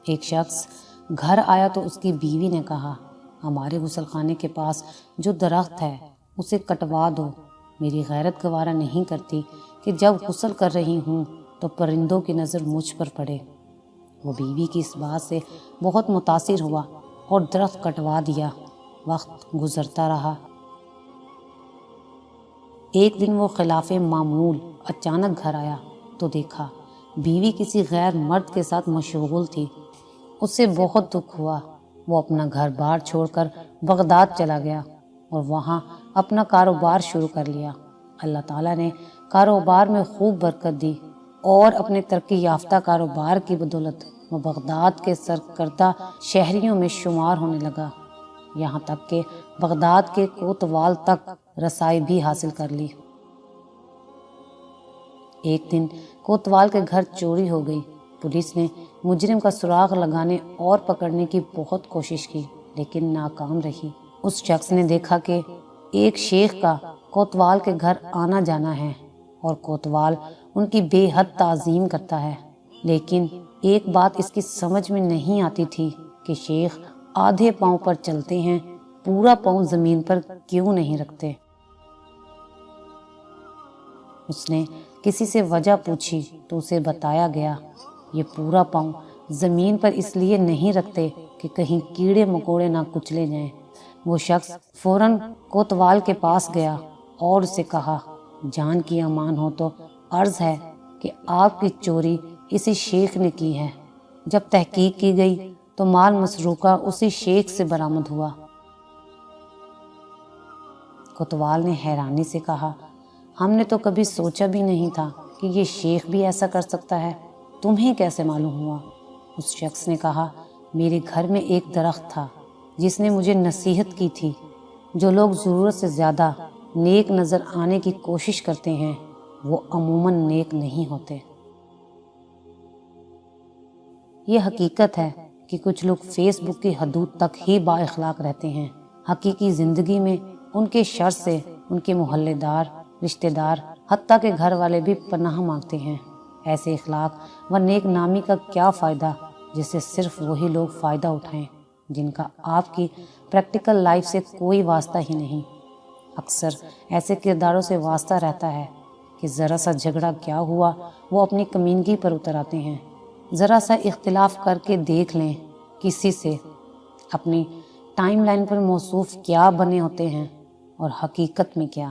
ایک شخص گھر آیا تو اس کی بیوی نے کہا، ہمارے غسل خانے کے پاس جو درخت ہے اسے کٹوا دو، میری غیرت گوارا نہیں کرتی کہ جب غسل کر رہی ہوں تو پرندوں کی نظر مجھ پر پڑے۔ وہ بیوی کی اس بات سے بہت متاثر ہوا اور درخت کٹوا دیا۔ وقت گزرتا رہا۔ ایک دن وہ خلاف معمول اچانک گھر آیا تو دیکھا بیوی کسی غیر مرد کے ساتھ مشغول تھی۔ اس سے بہت دکھ ہوا۔ وہ اپنا گھر بار چھوڑ کر بغداد چلا گیا اور وہاں اپنا کاروبار شروع کر لیا۔ اللہ تعالیٰ نے کاروبار میں خوب برکت دی اور اپنے ترقی یافتہ کاروبار کی بدولت وہ بغداد کے سرکردہ شہریوں میں شمار ہونے لگا، یہاں تک کہ بغداد کے کوتوال تک رسائی بھی حاصل کر لی۔ ایک دن کوتوال کے گھر چوری ہو گئی۔ پولیس نے مجرم کا سراغ لگانے اور پکڑنے کی بہت کوشش کی لیکن ناکام رہی۔ اس شخص نے دیکھا کہ ایک شیخ کا کوتوال کے گھر آنا جانا ہے اور کوتوال ان کی بے حد تعظیم کرتا ہے، لیکن ایک بات اس کی سمجھ میں نہیں آتی تھی کہ شیخ آدھے پاؤں پر چلتے ہیں، پورا پاؤں زمین پر کیوں نہیں رکھتے۔ اس نے کسی سے وجہ پوچھی تو اسے بتایا گیا یہ پورا پاؤں زمین پر اس لیے نہیں رکھتے کہ کہیں کیڑے مکوڑے نہ کچلے جائیں۔ وہ شخص فوراً کوتوال کے پاس گیا اور اسے کہا، جان کی امان ہو تو عرض ہے کہ آپ کی چوری اسی شیخ نے کی ہے۔ جب تحقیق کی گئی تو مال مسروقہ اسی شیخ سے برآمد ہوا۔ کوتوال نے حیرانی سے کہا، ہم نے تو کبھی سوچا بھی نہیں تھا کہ یہ شیخ بھی ایسا کر سکتا ہے، تمہیں کیسے معلوم ہوا؟ اس شخص نے کہا، میرے گھر میں ایک درخت تھا جس نے مجھے نصیحت کی تھی، جو لوگ ضرورت سے زیادہ نیک نظر آنے کی کوشش کرتے ہیں وہ عموماً نیک نہیں ہوتے۔ یہ حقیقت ہے کہ کچھ لوگ فیس بک کی حدود تک ہی با اخلاق رہتے ہیں، حقیقی زندگی میں ان کے شر سے ان کے محلے دار، رشتہ دار، حتیٰ کہ گھر والے بھی پناہ مانگتے ہیں۔ ایسے اخلاق و نیک نامی کا کیا فائدہ جس سے صرف وہی لوگ فائدہ اٹھائیں جن کا آپ کی پریکٹیکل لائف سے کوئی واسطہ ہی نہیں۔ اکثر ایسے کرداروں سے واسطہ رہتا ہے کہ ذرا سا جھگڑا کیا ہوا وہ اپنی کمینگی پر اتر آتے ہیں۔ ذرا سا اختلاف کر کے دیکھ لیں کسی سے، اپنی ٹائم لائن پر موصوف کیا بنے ہوتے ہیں اور حقیقت میں کیا۔